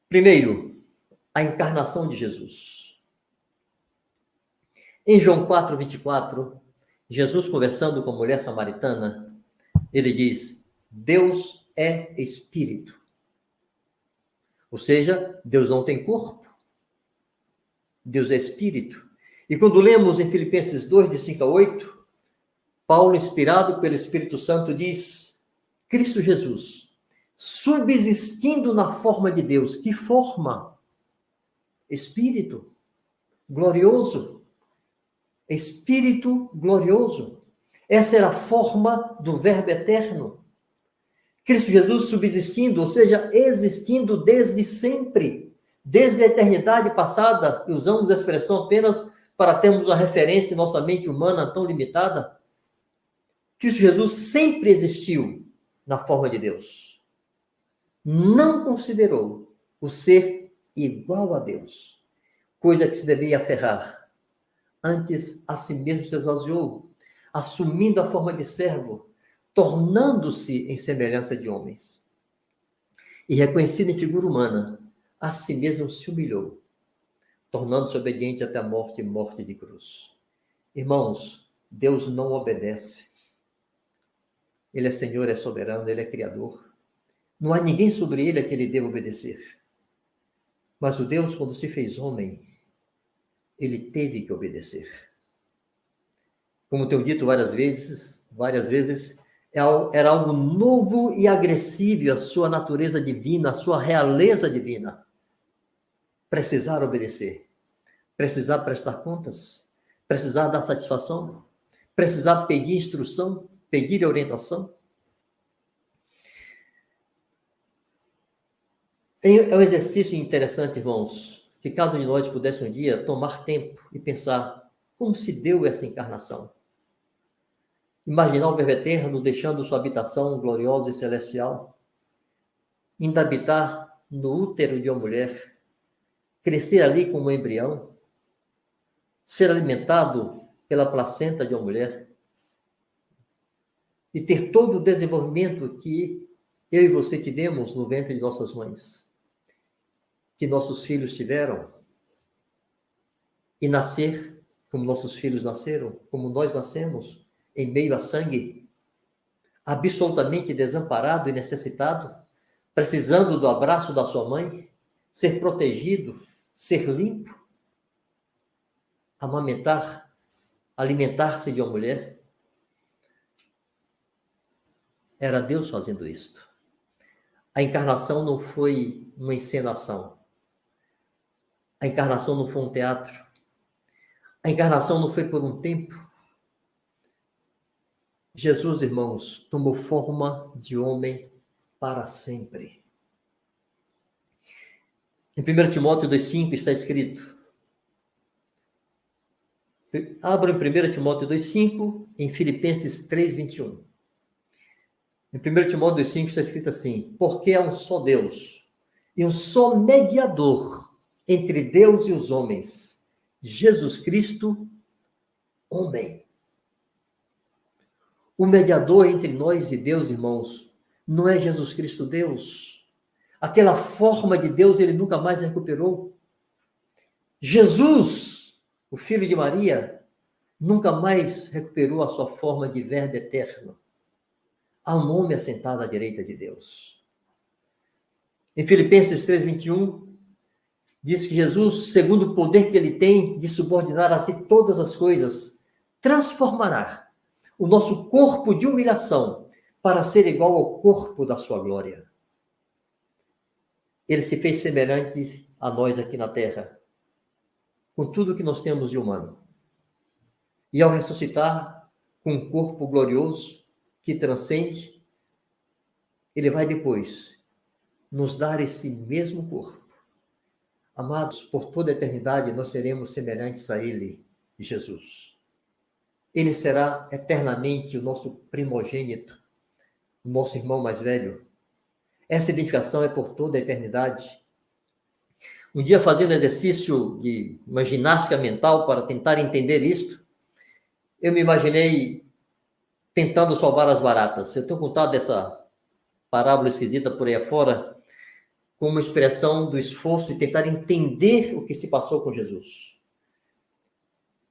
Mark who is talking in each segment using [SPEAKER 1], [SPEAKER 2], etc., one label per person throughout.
[SPEAKER 1] Primeiro, a encarnação de Jesus. Em João 4:24, Jesus conversando com a mulher samaritana, ele diz: Deus é espírito. Ou seja, Deus não tem corpo. Deus é espírito. E quando lemos em Filipenses 2, de 5 a 8, Paulo, inspirado pelo Espírito Santo, diz: Cristo Jesus, subsistindo na forma de Deus. Que forma? Espírito glorioso. Espírito glorioso. Essa era a forma do Verbo eterno. Cristo Jesus subsistindo, ou seja, existindo desde sempre, desde a eternidade passada, e usamos a expressão apenas para termos a referência em nossa mente humana tão limitada. Cristo Jesus sempre existiu na forma de Deus. Não considerou o ser igual a Deus, coisa que se devia aferrar. Antes, a si mesmo se esvaziou, assumindo a forma de servo, tornando-se em semelhança de homens. E reconhecido em figura humana, a si mesmo se humilhou, tornando-se obediente até a morte e morte de cruz. Irmãos, Deus não obedece. Ele é Senhor, é soberano, Ele é Criador. Não há ninguém sobre Ele a que Ele deva obedecer. Mas o Deus, quando se fez homem, Ele teve que obedecer. Como tenho dito várias vezes, era algo novo e agressivo a sua natureza divina, a sua realeza divina. Precisar obedecer, precisar prestar contas, precisar dar satisfação, precisar pedir instrução, pedir orientação. É um exercício interessante, irmãos, que cada um de nós pudesse um dia tomar tempo e pensar como se deu essa encarnação. Imaginar o Verbo eterno deixando sua habitação gloriosa e celestial, indo habitar no útero de uma mulher, crescer ali como um embrião, ser alimentado pela placenta de uma mulher e ter todo o desenvolvimento que eu e você tivemos no ventre de nossas mães, que nossos filhos tiveram, e nascer como nossos filhos nasceram, como nós nascemos, em meio a sangue, absolutamente desamparado e necessitado, precisando do abraço da sua mãe, ser protegido, ser limpo, amamentar, alimentar-se de uma mulher. Era Deus fazendo isto. A encarnação não foi uma encenação. A encarnação não foi um teatro. A encarnação não foi por um tempo. Jesus, irmãos, tomou forma de homem para sempre. Em 1 Timóteo 2,5 está escrito. Abra em 1 Timóteo 2,5, em Filipenses 3:21. Em 1 Timóteo 2,5 está escrito assim: porque há um só Deus e um só mediador entre Deus e os homens, Jesus Cristo, homem. O mediador entre nós e Deus, irmãos, não é Jesus Cristo Deus. Aquela forma de Deus ele nunca mais recuperou. Jesus, o filho de Maria, nunca mais recuperou a sua forma de Verbo eterno. Há um homem assentado à direita de Deus. Em Filipenses 3:21, diz que Jesus, segundo o poder que ele tem de subordinar a si todas as coisas, transformará o nosso corpo de humilhação para ser igual ao corpo da sua glória. Ele se fez semelhante a nós aqui na terra, com tudo que nós temos de humano. E ao ressuscitar com um corpo glorioso, que transcende, ele vai depois nos dar esse mesmo corpo. Amados, por toda a eternidade nós seremos semelhantes a ele, Jesus. Ele será eternamente o nosso primogênito, o nosso irmão mais velho. Essa identificação é por toda a eternidade. Um dia, fazendo exercício de uma ginástica mental para tentar entender isto, eu me imaginei tentando salvar as baratas. Eu tenho contado essa parábola esquisita por aí afora, como expressão do esforço de tentar entender o que se passou com Jesus.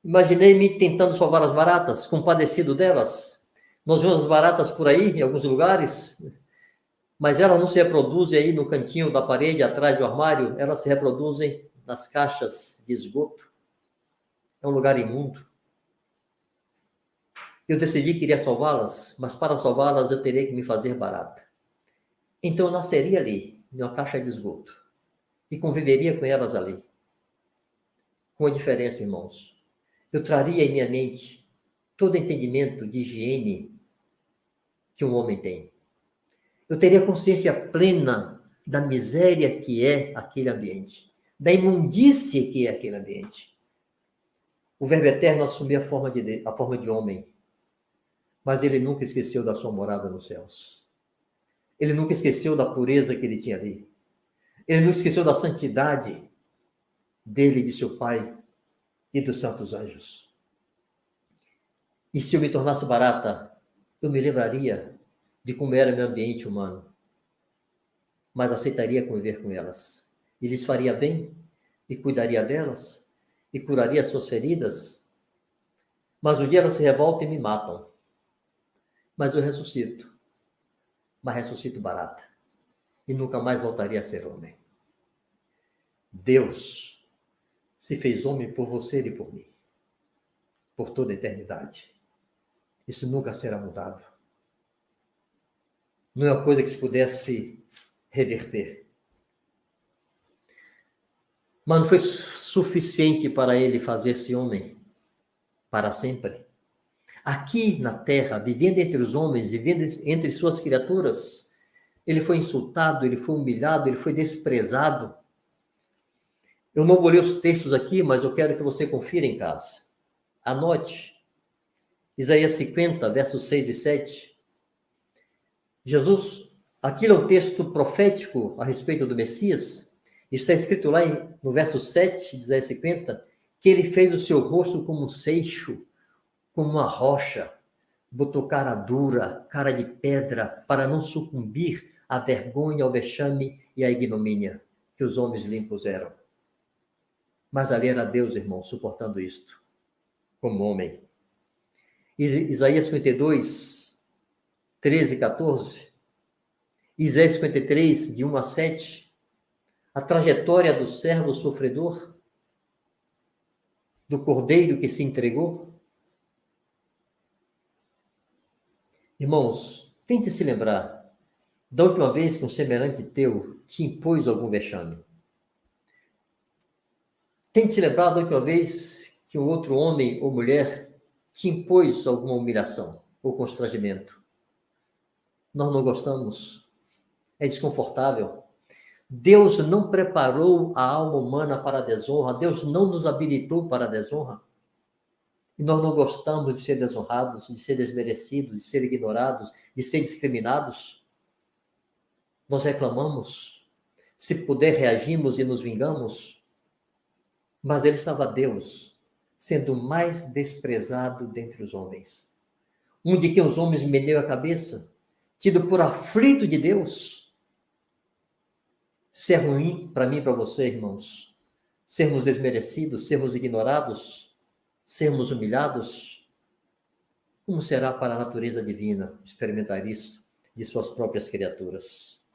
[SPEAKER 1] Imaginei-me tentando salvar as baratas, compadecido delas. Nós vemos as baratas por aí, em alguns lugares, mas elas não se reproduzem aí no cantinho da parede, atrás do armário, elas se reproduzem nas caixas de esgoto. É um lugar imundo. Eu decidi que iria salvá-las, mas para salvá-las eu teria que me fazer barata. Então eu nasceria ali, em uma caixa de esgoto, e conviveria com elas ali. Com a diferença, irmãos, eu traria em minha mente todo entendimento de higiene que um homem tem. Eu teria consciência plena da miséria que é aquele ambiente, da imundície que é aquele ambiente. O Verbo Eterno assumiu a forma de homem, mas ele nunca esqueceu da sua morada nos céus. Ele nunca esqueceu da pureza que ele tinha ali. Ele nunca esqueceu da santidade dele, de seu Pai e dos santos anjos. E se eu me tornasse barata, eu me lembraria de como era meu ambiente humano, mas aceitaria conviver com elas. E lhes faria bem, e cuidaria delas, e curaria suas feridas. Mas um dia elas se revoltam e me matam. Mas eu ressuscito. Mas ressuscito barata. E nunca mais voltaria a ser homem. Deus se fez homem por você e por mim. Por toda a eternidade. Isso nunca será mudado. Não é uma coisa que se pudesse reverter. Mas não foi suficiente para ele fazer-se homem para sempre. Aqui na terra, vivendo entre os homens, vivendo entre suas criaturas, ele foi insultado, ele foi humilhado, ele foi desprezado. Eu não vou ler os textos aqui, mas eu quero que você confira em casa. Anote. Isaías 50, versos 6 e 7. Jesus, aquilo é um texto profético a respeito do Messias. Está escrito lá no verso 7 de Isaías 50, que ele fez o seu rosto como um seixo, como uma rocha, botou cara dura, cara de pedra, para não sucumbir à vergonha, ao vexame e à ignomínia que os homens lhe impuseram. Mas ali era Deus, irmão, suportando isto, como homem. Isaías 52, 13 e 14. Isaías 53, de 1 a 7. A trajetória do servo sofredor, do cordeiro que se entregou. Irmãos, tente se lembrar da última vez que um semelhante teu te impôs algum vexame. Tente se lembrar da última vez que um outro homem ou mulher te impôs alguma humilhação ou constrangimento. Nós não gostamos. É desconfortável. Deus não preparou a alma humana para a desonra. Deus não nos habilitou para a desonra. E nós não gostamos de ser desonrados, de ser desmerecidos, de ser ignorados, de ser discriminados. Nós reclamamos. Se puder, reagimos e nos vingamos. Mas ele estava Deus, sendo o mais desprezado dentre os homens. Um de quem os homens meneiam a cabeça, tido por aflito de Deus. Se é ruim para mim e para você, irmãos, sermos desmerecidos, sermos ignorados, sermos humilhados, como será para a natureza divina experimentar isso de suas próprias criaturas?